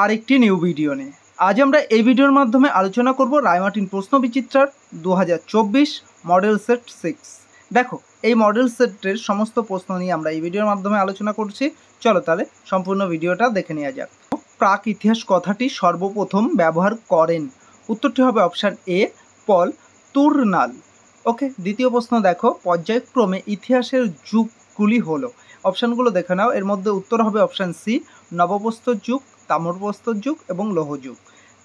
আরেকটি new video নিয়ে আজ আমরা এই ভিডিওর মাধ্যমে আলোচনা করব রায়মার্টিন প্রশ্ন বিচিত্রার 2024 মডেল সেট 6। দেখো এই মডেল সেটের সমস্ত প্রশ্ন নিয়ে আমরা এই ভিডিওর মাধ্যমে আলোচনা করছি। চলো তাহলে সম্পূর্ণ ভিডিওটা দেখে নেওয়া যাক। প্রাক ইতিহাস কথাটি সর্বপ্রথম ব্যবহার করেন, উত্তরটি হবে অপশান এ পল তুর্নাল। ওকে, দ্বিতীয় প্রশ্ন দেখো পর্যায়ক্রমে ইতিহাসের যুগগুলি হলো, অপশানগুলো দেখে নাও। এর মধ্যে উত্তর হবে অপশান সি নবপ্রস্তর যুগ, তাম্রপ্রস্তর যুগ এবং লৌহযুগ।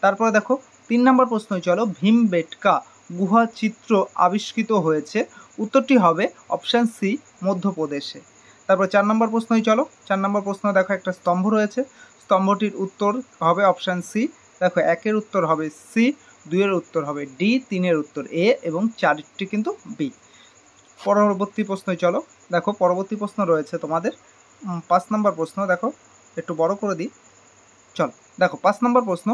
তারপরে দেখো 3 নম্বর প্রশ্ন, চলো ভীমবেটকা গুহা চিত্র আবিষ্কৃত হয়েছে, উত্তরটি হবে অপশান সি মধ্যপ্রদেশে। তারপর 4 নম্বর প্রশ্নই চলো, 4 নম্বর প্রশ্ন দেখো একটা স্তম্ভ রয়েছে, স্তম্ভটির উত্তর হবে অপশান সি। দেখো 1-এর উত্তর হবে সি, 2-এর উত্তর হবে ডি, 3-এর উত্তর এ এবং 4টি কিন্তু বি। পরবর্তী প্রশ্নই চলো, দেখো পরবর্তী প্রশ্ন রয়েছে তোমাদের 5 নম্বর প্রশ্ন, দেখো একটু বড় করে দিই। চলো দেখো 5 নম্বর প্রশ্ন,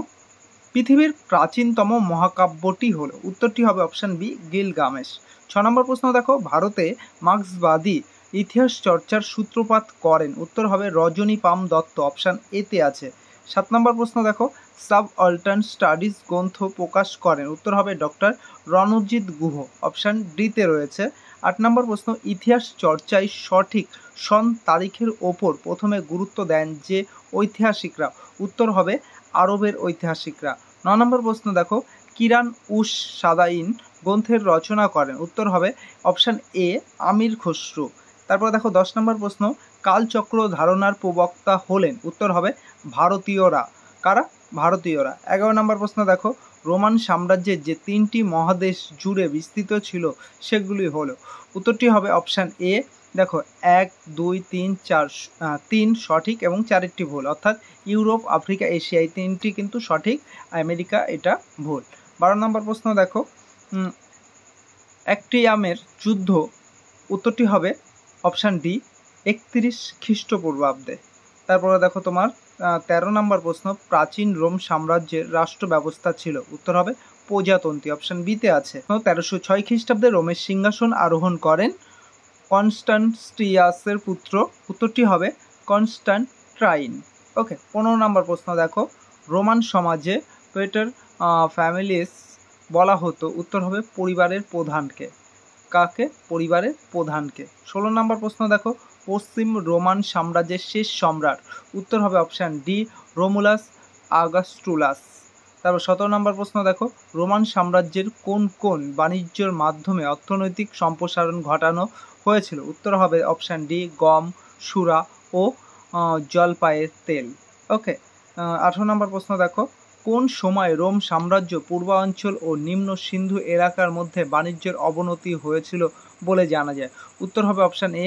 পৃথিবীর প্রাচীনতম মহাকাব্যটি হলো, উত্তরটি হবে অপশান বি গিলগামেশ। 6 নম্বর প্রশ্ন দেখো ভারতে মার্ক্সবাদী ইতিহাস চর্চার সূত্রপাত করেন, উত্তর হবে রজনী পাম দত্ত, অপশান এতে আছে। 7 নম্বর প্রশ্ন দেখো সাবঅল্টার্ন স্টাডিজ গ্রন্থ প্রকাশ করেন, উত্তর হবে ডক্টর রণজিৎ গুহ, অপশান ডিতে রয়েছে। 8 নম্বর প্রশ্ন ইতিহাস চর্চায় সঠিক সন তারিখের ওপর প্রথমে গুরুত্ব দেন যে ঐতিহাসিকরা, উত্তর হবে আরবের ঐতিহাসিকরা। 9 নম্বর প্রশ্ন দেখো কিরান উস সাদাইন গ্রন্থের রচনা করেন, উত্তর হবে অপশান এ আমির খসরু। তারপর দেখো 10 নম্বর প্রশ্ন কালচক্র ধারণার প্রবক্তা হলেন, উত্তর হবে ভারতীয়রা। কারা? ভারতীয়রা। 11 নম্বর প্রশ্ন দেখো রোমান সাম্রাজ্যের যে 3টি মহাদেশ জুড়ে বিস্তৃত ছিল সেগুলি হলো, উত্তরটি হবে অপশান এ। দেখো 1, 2, 3, 4, 3 সঠিক এবং 4টি ভুল, অর্থাৎ ইউরোপ, আফ্রিকা, এশিয়া এই 3টি কিন্তু সঠিক, আমেরিকা এটা ভুল। 12 নম্বর প্রশ্ন দেখো অ্যাক্টিয়ামের যুদ্ধ, উত্তরটি হবে অপশান ডি 31 খ্রিস্টপূর্বাব্দে। তারপরে দেখো তোমার 13 নম্বর প্রশ্ন প্রাচীন রোম সাম্রাজ্যের রাষ্ট্র ব্যবস্থা ছিল, উত্তর হবে প্রজাতন্ত্রী, অপশান বিতে আছে। 1306 খ্রিস্টাব্দে রোমের সিংহাসন আরোহণ করেন কনস্টান্টিয়াসের পুত্র, উত্তরটি হবে কনস্টান্টাইন। ওকে, 15 নম্বর প্রশ্ন দেখো রোমান সমাজে পেটার ফ্যামিলিস বলা হতো, উত্তর হবে পরিবারের প্রধানকে। কাকে? পরিবারের প্রধানকে। 16 নম্বর প্রশ্ন দেখো পশ্চিম রোমান সাম্রাজ্যের শেষ সম্রাট, উত্তর হবে অপশান ডি রোমুলাস আগাস্টুলাস। তারপর 17 নম্বর প্রশ্ন দেখো রোমান সাম্রাজ্যের কোন কোন বাণিজ্যের মাধ্যমে অর্থনৈতিক সম্প্রসারণ ঘটানো হয়েছিল, উত্তর হবে অপশান ডি গম, সুরা ও জলপাইয়ের তেল। ওকে, 18 নম্বর প্রশ্ন দেখো কোন সময় রোম সাম্রাজ্য পূর্বাঞ্চল ও নিম্ন সিন্ধু এলাকার মধ্যে বাণিজ্যের অবনতি হয়েছিল বলে জানা যায়, উত্তর হবে অপশান এ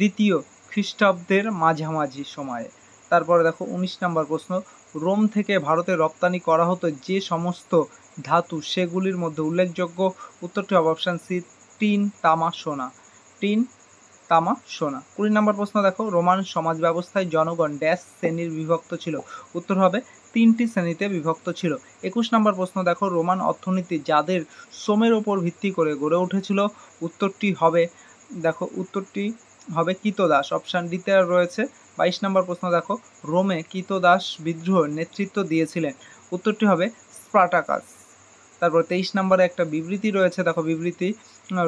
2য় খ্রিস্টাব্দের মাঝামাঝি সময়ে। তারপরে দেখো 19 নম্বর প্রশ্ন রোম থেকে ভারতে রপ্তানি করা হতো যে সমস্ত ধাতু সেগুলির মধ্যে উল্লেখযোগ্য, উত্তরটি হবে অপশান সি টিন, তামা, সোনা। টিন, তামা, সোনা। 20 নম্বর প্রশ্ন দেখো রোমান সমাজ ব্যবস্থায় জনগণ ড্যাশ শ্রেণীর বিভক্ত ছিল, উত্তর হবে 3টি শ্রেণীতে বিভক্ত ছিল। 21 নম্বর প্রশ্ন দেখো রোমান অর্থনীতি যাদের শ্রমের ওপর ভিত্তি করে গড়ে উঠেছিল, উত্তরটি হবে দেখো উত্তরটি হবে কৃতদাস, অপশান ডিতে রয়েছে। 22 নম্বর প্রশ্ন দেখো রোমে কৃতদাস বিদ্রোহের নেতৃত্ব দিয়েছিলেন, উত্তরটি হবে স্পার্টাকাস। তারপর 23 নম্বরে একটা বিবৃতি রয়েছে, দেখো বিবৃতি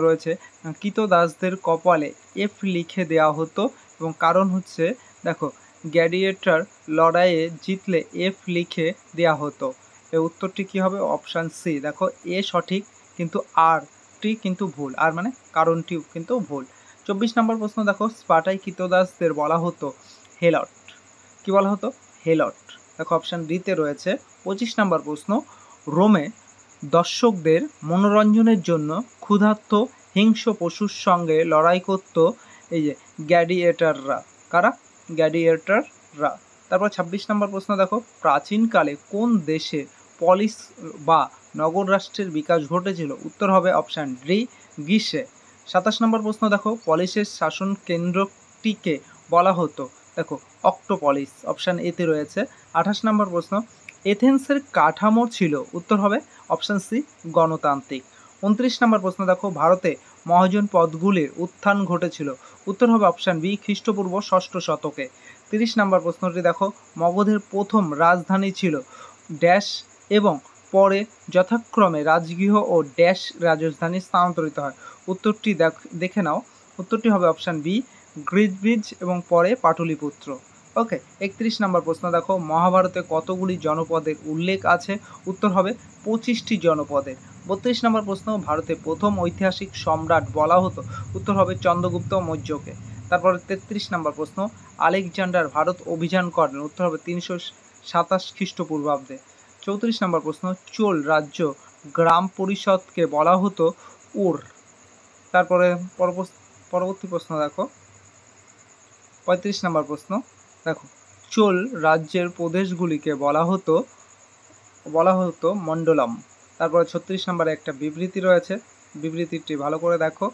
রয়েছে কৃতদাসদের কপালে এফ লিখে দেওয়া হতো এবং কারণ হচ্ছে দেখো গ্ল্যাডিয়েটর লড়াইয়ে জিতলে এফ লিখে দেওয়া হতো। এর উত্তরটি কী হবে? Option C. দেখো এ সঠিক কিন্তু আরটি কিন্তু ভুল, আর মানে কারণটিও কিন্তু ভুল। 24 নম্বর প্রশ্ন দেখো স্পার্টায় কৃতদাসদের বলা হতো হেলট, কি বলা হতো? হেলট। দেখো অপশান ডিতে রয়েছে। 25 নম্বর প্রশ্ন রোমে দর্শকদের মনোরঞ্জনের জন্য ক্ষুধার্ত হিংস্র পশুর সঙ্গে লড়াই করত এই যে গ্ল্যাডিয়েটররা। কারা? গ্ল্যাডিয়েটররা। তারপর 26 নম্বর প্রশ্ন দেখো প্রাচীনকালে কোন দেশে পলিস বা নগর রাষ্ট্রের বিকাশ ঘটেছিল, উত্তর হবে অপশান ডি গ্রিসে। 27 নম্বর প্রশ্ন দেখো পলিসের শাসন কেন্দ্রটিকে বলা হতো, দেখো অক্টোপলিস, অপশান এতে রয়েছে। 28 নম্বর প্রশ্ন এথেন্সের কাঠামো ছিল, উত্তর হবে অপশান সি গণতান্ত্রিক। 29 নম্বর প্রশ্ন দেখো ভারতে মহাজন পদগুলির উত্থান ঘটেছিল, উত্তর হবে অপশান বি খ্রিস্টপূর্ব 6ষ্ঠ শতকে। 30 নম্বর প্রশ্নটি দেখো, মগধের প্রথম রাজধানী ছিল ড্যাশ এবং পরে যথাক্রমে রাজগৃহ ও ড্যাশ রাজধানী স্থানান্তরিত হয়। উত্তরটি দেখে নাও। উত্তরটি হবে অপশান বি, গ্রিজব্রিজ এবং পরে পাটলিপুত্র। ওকে, 31 নম্বর প্রশ্ন দেখো, মহাভারতে কতগুলি জনপদের উল্লেখ আছে? উত্তর হবে 25টি জনপদের। 32 নম্বর প্রশ্ন, ভারতে প্রথম ঐতিহাসিক সম্রাট বলা হতো? উত্তর হবে চন্দ্রগুপ্ত মৌর্যকে। তারপরে 33 নম্বর প্রশ্ন, আলেকজান্ডার ভারত অভিযান করেন? উত্তর হবে 327 খ্রিস্টপূর্বাব্দে। 34 নম্বর প্রশ্ন, চোল রাজ্য গ্রাম পরিষদকে বলা হতো উর। তারপরে পরবর্তী প্রশ্ন দেখো, 35 নম্বর প্রশ্ন দেখো, চোল রাজ্যের প্রদেশগুলিকে বলা হতো মন্ডলম। তারপরে 36 নম্বরে একটা বিবৃতি রয়েছে, বিবৃতিটি ভালো করে দেখো।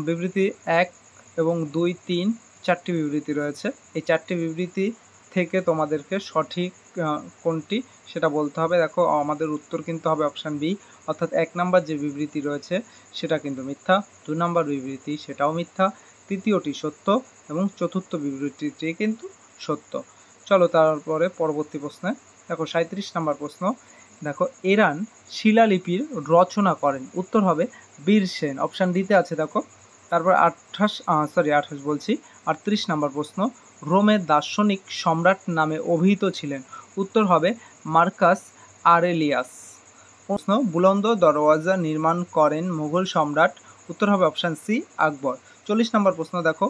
বিবৃতি 1 এবং 2, 3 4টি বিবৃতি রয়েছে। এই 4টি বিবৃতি থেকে তোমাদেরকে সঠিক কোনটি সেটা বলতে হবে। দেখো, আমাদের উত্তর কিন্তু হবে অপশান বি, অর্থাৎ 1 নম্বর যে বিবৃতি রয়েছে সেটা কিন্তু মিথ্যা, 2 নম্বর বিবৃতি সেটাও মিথ্যা, তৃতীয়টি সত্য এবং চতুর্থ বিবৃতিটি কিন্তু সত্য। চলো তারপরে পরবর্তী প্রশ্নে দেখো, 37 নম্বর প্রশ্ন দেখো, এরান শিলালিপির রচনা করেন? উত্তর হবে বীরসেন, অপশান ডিতে আছে দেখো। তারপর 38 নম্বর প্রশ্ন, রোমের দার্শনিক সম্রাট নামে অভিহিত ছিলেন? উত্তর হবে মার্কাস আরেলিয়াস। প্রশ্ন, বুলন্দ দরওয়াজা নির্মাণ করেন মুঘল সম্রাট? উত্তর হবে অপশান সি, আকবর। 40 নম্বর প্রশ্ন দেখো,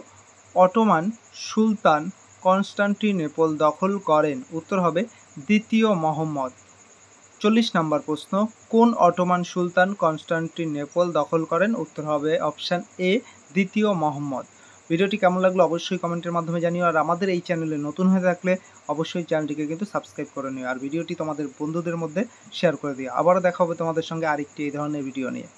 অটোমান সুলতান কনস্টান্টিনোপল দখল করেন? উত্তর হবে দ্বিতীয় মোহাম্মদ। 40 নম্বর প্রশ্ন, কোন অটোমান সুলতান কনস্টান্টিনোপল দখল করেন? উত্তর হবে অপশান এ, দ্বিতীয় মোহাম্মদ। ভিডিওটি কেমন লাগলো অবশ্যই কমেন্টের মাধ্যমে জানিও, আর আমাদের এই চ্যানেলে নতুন হয়ে থাকলে অবশ্যই চ্যানেলটিকে কিন্তু সাবস্ক্রাইব করে নিও, আর ভিডিওটি তোমাদের বন্ধুদের মধ্যে শেয়ার করে দিও। আবারও দেখা হবে তোমাদের সঙ্গে আরেকটি এই ধরনের ভিডিও নিয়ে।